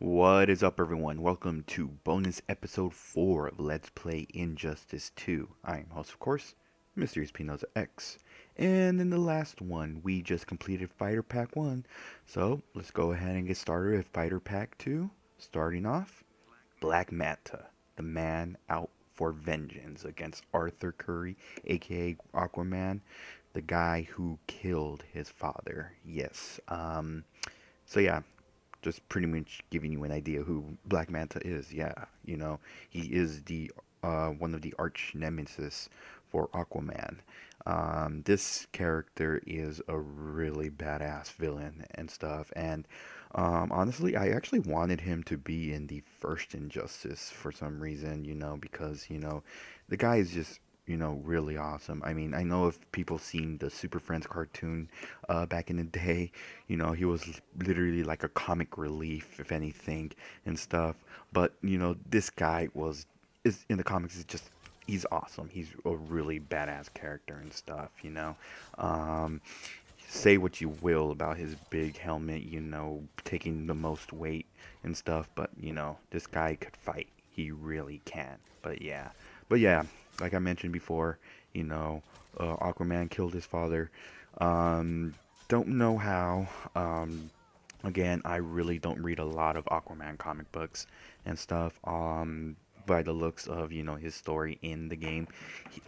What is up, everyone? Welcome to bonus episode 4 of Let's Play Injustice 2. I am host, of course, Mysterious Pinoza X. And in the last one, we just completed Fighter Pack 1. So, let's go ahead and get started with Fighter Pack 2. Starting off, Black Manta, the man out for vengeance against Arthur Curry, aka Aquaman, the guy who killed his father. Yes. So yeah, just pretty much giving you an idea who Black Manta is. Yeah, he is the one of the arch nemesis for Aquaman. This character is a really badass villain and stuff, and honestly, I actually wanted him to be in the first Injustice for some reason, because the guy is just really awesome. I mean, I know if people seen the Super Friends cartoon back in the day, he was literally like a comic relief, if anything, and stuff. But this guy is in the comics is just he's awesome. He's a really badass character and stuff. Um, say what you will about his big helmet, taking the most weight and stuff, but this guy could fight. He really can. But yeah, like I mentioned before, Aquaman killed his father. Um, don't know how. Again, I really don't read a lot of Aquaman comic books and stuff. By the looks of his story in the game,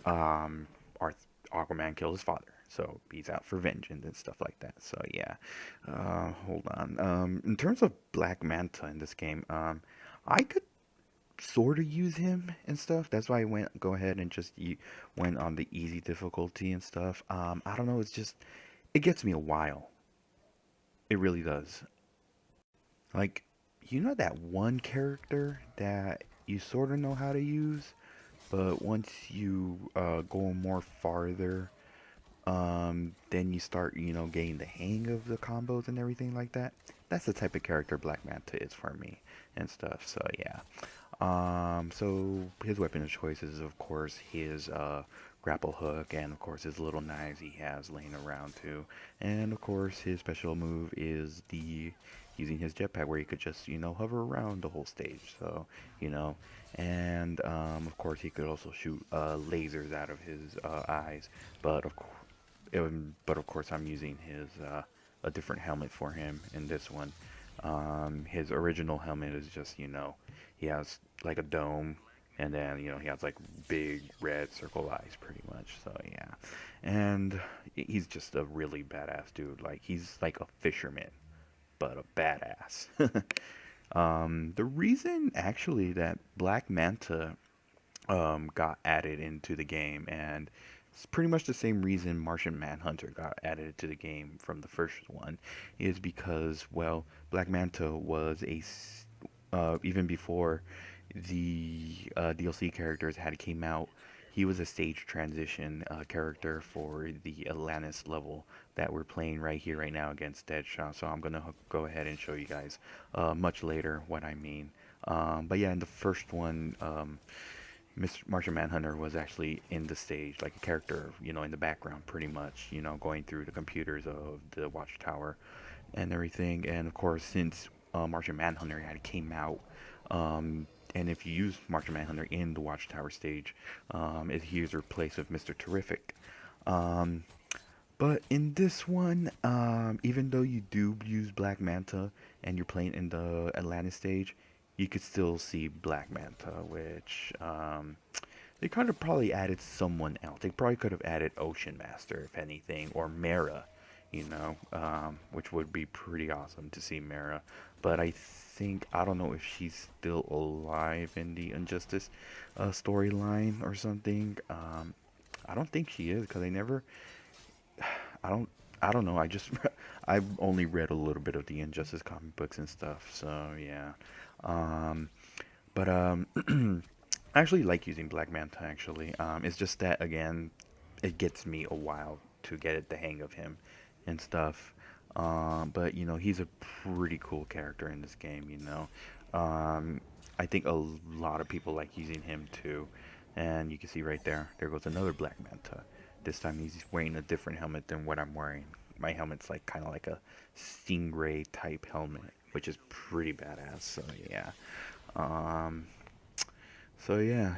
Aquaman killed his father, so he's out for vengeance and stuff like that. So yeah, hold on. In terms of Black Manta in this game, I could sort of use him and stuff. That's why I go ahead and just went on the easy difficulty and stuff. I don't know. It's just it gets me a while. It really does. Like, that one character that you sort of know how to use, but once you go more farther, then you start, getting the hang of the combos and everything like that. That's the type of character Black Manta is for me and stuff. So yeah. So his weapon of choice is, of course, his grapple hook, and of course his little knives he has laying around too. And of course his special move is the using his jetpack, where he could just hover around the whole stage. So you know, and of course he could also shoot lasers out of his eyes. But of course, I'm using his a different helmet for him in this one. His original helmet is just, he has like a dome, and then, he has like big red circle eyes pretty much. So yeah. And he's just a really badass dude. Like, he's like a fisherman, but a badass. The reason actually that Black Manta got added into the game, and it's pretty much the same reason Martian Manhunter got added to the game from the first one, is because, well, Black Manta was even before the DLC characters had came out, he was a stage transition character for the Atlantis level that we're playing right here, right now against Deadshot. So I'm gonna go ahead and show you guys much later what I mean. But yeah, in the first one, Mr. Martian Manhunter was actually in the stage, like a character, in the background, pretty much, going through the computers of the Watchtower and everything. And of course, since Martian Manhunter had came out, and if you use Martian Manhunter in the Watchtower stage, he is replaced with Mr. Terrific. Um, but in this one, even though you do use Black Manta and you're playing in the Atlantis stage, you could still see Black Manta, which they kind of probably added someone else. They probably could have added Ocean Master, if anything, or Mara, which would be pretty awesome to see Mara. But I don't know if she's still alive in the Injustice storyline or something. I don't think she is, because I don't, I don't know. I've only read a little bit of the Injustice comic books and stuff. So yeah. Um, but I actually like using Black Manta. Actually, it's just that, again, it gets me a while to get the hang of him and stuff. But he's a pretty cool character in this game. I think a lot of people like using him too. And you can see right there, there goes another Black Manta. This time he's wearing a different helmet than what I'm wearing. My helmet's like kind of like a stingray type helmet, which is pretty badass. So yeah. Um, so yeah.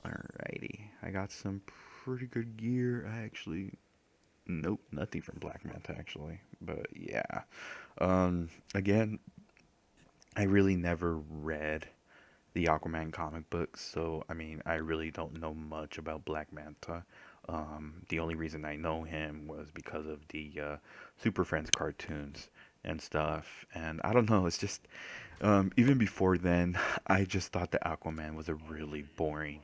Alrighty, I got some pretty good gear. I actually, nope, nothing from Black Manta actually. But yeah. Again, I really never read the Aquaman comic books, so I mean, I really don't know much about Black Manta. The only reason I know him was because of the Super Friends cartoons and stuff. And I don't know, it's just even before then, I just thought that Aquaman was a really boring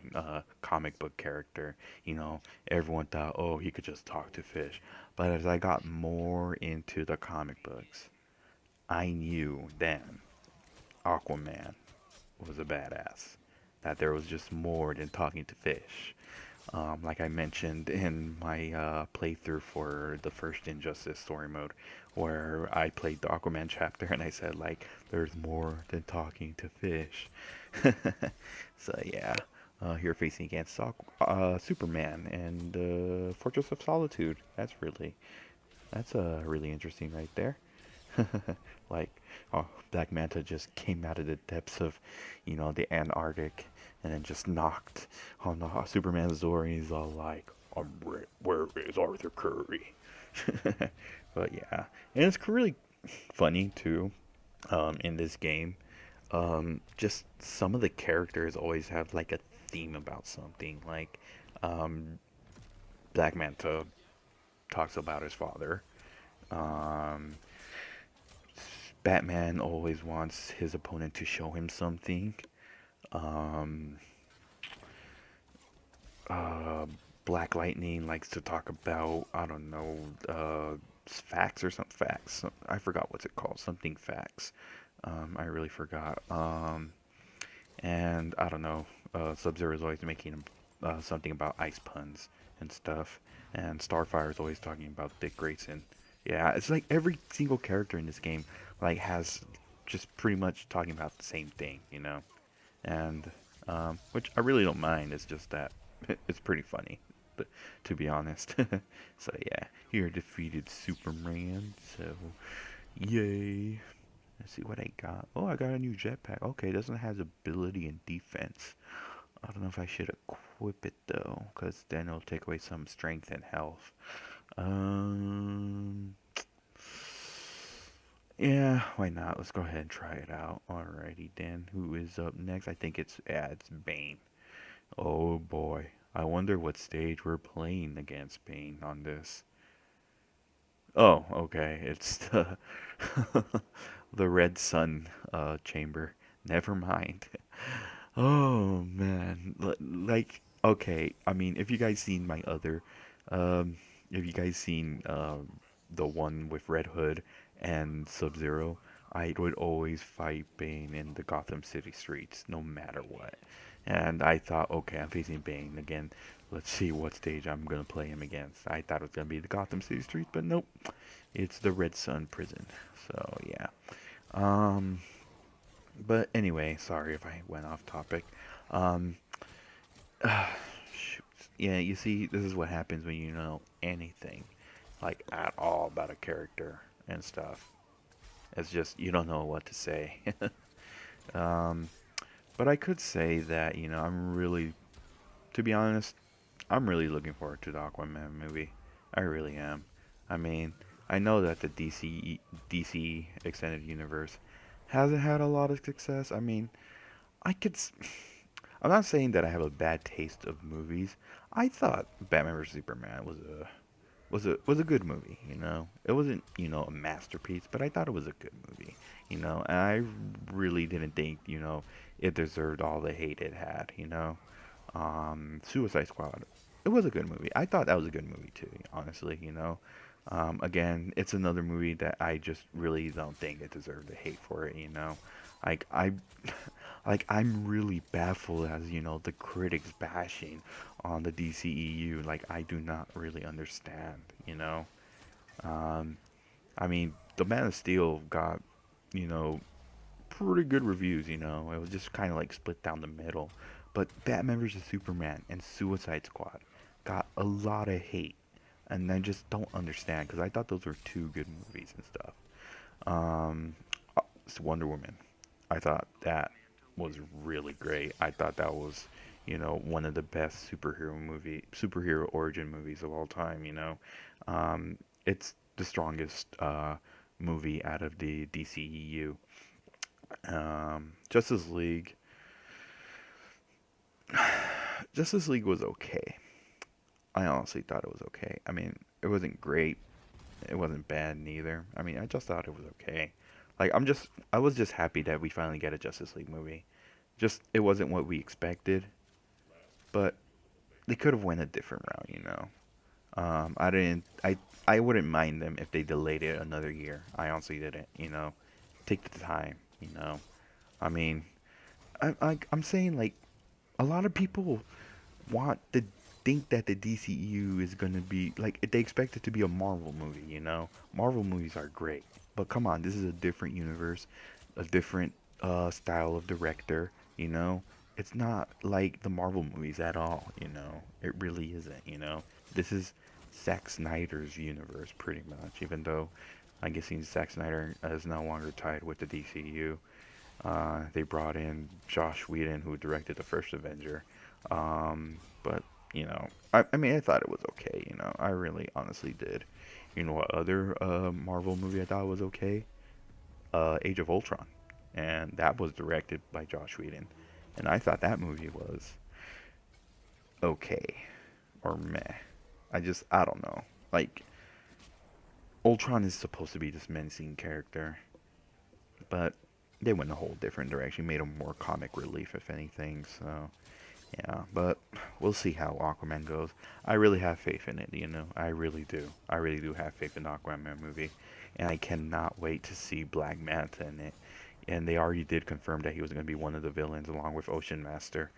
comic book character. You know, everyone thought, oh, he could just talk to fish. But as I got more into the comic books, I knew then Aquaman was a badass. That there was just more than talking to fish. Like I mentioned in my playthrough for the first Injustice story mode, where I played the Aquaman chapter and I said, like, there's more than talking to fish. So yeah, here facing against Superman and Fortress of Solitude. That's really interesting right there. Like, oh, Black Manta just came out of the depths of, the Antarctic, and then just knocked on the Superman's door, and he's all like, Where is Arthur Curry?" But yeah, and it's really funny too. In this game, just some of the characters always have like a theme about something. Like, um, Black Manta talks about his father. Um, Batman always wants his opponent to show him something. Um, uh, Black Lightning likes to talk about, I don't know, facts or something. Facts. I forgot what's it called. Something facts. I really forgot. And I don't know. Sub-Zero is always making something about ice puns and stuff. And Starfire is always talking about Dick Grayson. Yeah, it's like every single character in this game like has just pretty much talking about the same thing. And which I really don't mind. It's just that it's pretty funny, but to be honest. So yeah, here defeated Superman. So yay. Let's see what I got. Oh, I got a new jetpack. Okay, doesn't have ability and defense. I don't know if I should equip it though, because then it'll take away some strength and health. Um, yeah, why not? Let's go ahead and try it out. Alrighty then. Who is up next? I think it's Bane. Oh boy. I wonder what stage we're playing against Bane on this. Oh, okay. It's the the red sun chamber. Never mind. Oh man. Like, okay. I mean, if you guys seen my other um if you guys seen the one with Red Hood and Sub-Zero, I would always fight Bane in the Gotham City streets no matter what. And I thought, okay, I'm facing Bane again. Let's see what stage I'm gonna play him against. I thought it was gonna be the Gotham City streets, but nope. It's the Red Sun prison. So yeah. Um but anyway, sorry if I went off topic. Um shoot. Yeah, you see, this is what happens when you know anything like at all about a character and stuff. It's just you don't know what to say. um but I could say that, I'm really, to be honest, I'm really looking forward to the Aquaman movie. I really am. I mean, I know that the DC extended universe hasn't had a lot of success. I mean, I could. I'm not saying that I have a bad taste of movies. I thought Batman vs Superman was a good movie. It wasn't a masterpiece, but I thought it was a good movie. And I really didn't think it deserved all the hate it had. Suicide Squad. It was a good movie. I thought that was a good movie too, honestly, Again, it's another movie that I just really don't think it deserved the hate for it. Like like I'm really baffled as, the critics bashing on the DCEU. Like I do not really understand. Um I mean, The Man of Steel got, you know, pretty good reviews. It was just kind of like split down the middle. But Batman vs Superman and Suicide Squad got a lot of hate. and I just don't understand because I thought those were two good movies and stuff. Um, it's Wonder Woman. I thought that was really great. I thought that was, one of the best superhero origin movies of all time. It's the strongest movie out of the DCEU. Justice League. Justice League was okay. I honestly thought it was okay. I mean, it wasn't great. It wasn't bad neither. I mean, I just thought it was okay. Like I was just happy that we finally get a Justice League movie. Just it wasn't what we expected, but they could have went a different route. I didn't. I wouldn't mind them if they delayed it another year. I honestly didn't. Take the time. I mean, I'm saying like a lot of people want to think that the DCU is gonna be like they expect it to be a Marvel movie. Marvel movies are great, but come on, this is a different universe, a different style of director. It's not like the Marvel movies at all. It really isn't. This is Zack Snyder's universe pretty much. Even though I guess Zack Snyder is no longer tied with the DCU. They brought in Josh Whedon, who directed the first Avenger. But I mean, I thought it was okay. I really honestly did. What other Marvel movie I thought was okay? Age of Ultron, and that was directed by Josh Whedon, and I thought that movie was okay or meh. I don't know. Like Ultron is supposed to be this menacing character, but they went a whole different direction, made him more comic relief, if anything. So, yeah, but we'll see how Aquaman goes. I really have faith in it. I really do. I really do have faith in the Aquaman movie, and I cannot wait to see Black Manta in it. And they already did confirm that he was going to be one of the villains along with Ocean Master.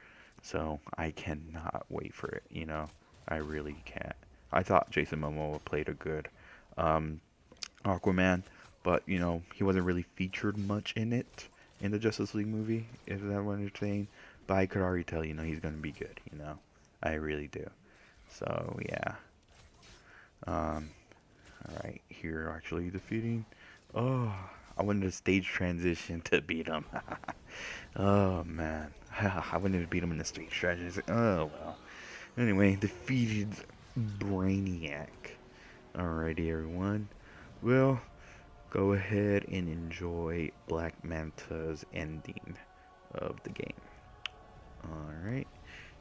So I cannot wait for it. I really can't. I thought Jason Momoa played a good um, Aquaman, but he wasn't really featured much in it in the Justice League movie. Is that what you're saying? But I could already tell he's gonna be good. I really do. So yeah. All right, here actually defeating. Oh, I wanted a stage transition to beat him. Oh man, I wanted to beat him in the stage transition. Oh well. Anyway, defeated Brainiac. Alrighty, everyone. Well, go ahead and enjoy Black Manta's ending of the game. Alright,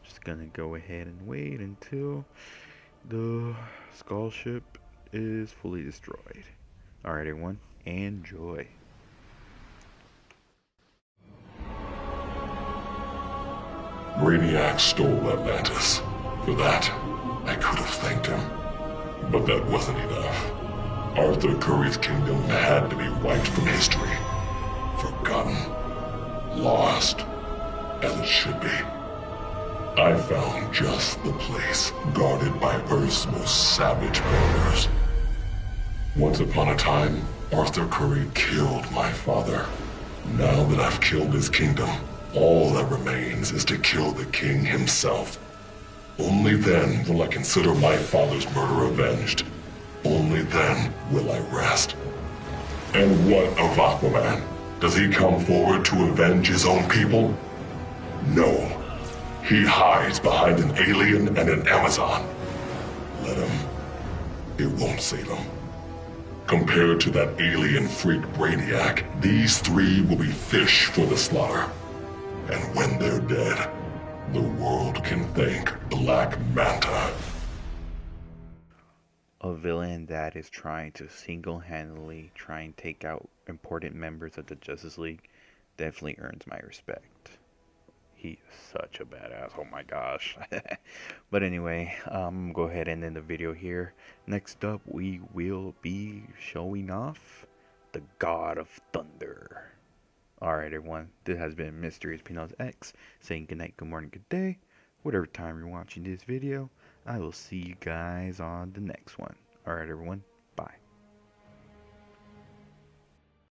just gonna go ahead and wait until the skull ship is fully destroyed. Alright, everyone, enjoy. Brainiac stole Atlantis. For that, I could have thanked him. But that wasn't enough. Arthur Curry's kingdom had to be wiped from history. Forgotten. Lost. As it should be. I found just the place, guarded by Earth's most savage warriors. Once upon a time, Arthur Curry killed my father. Now that I've killed his kingdom, all that remains is to kill the king himself. Only then will I consider my father's murder avenged. Only then will I rest. And what of Aquaman? Does he come forward to avenge his own people? No. He hides behind an alien and an Amazon. Let him. It won't save him. Compared to that alien freak Brainiac, these three will be fish for the slaughter. And when they're dead, the world can thank Black Manta. A villain that is trying to single-handedly try and take out important members of the Justice League definitely earns my respect. He is such a badass. Oh my gosh. But anyway, go ahead and end the video here. Next up, we will be showing off the God of Thunder. Alright, everyone. This has been Mysterious Peanuts X saying good night, good morning, good day. Whatever time you're watching this video, I will see you guys on the next one. Alright, everyone.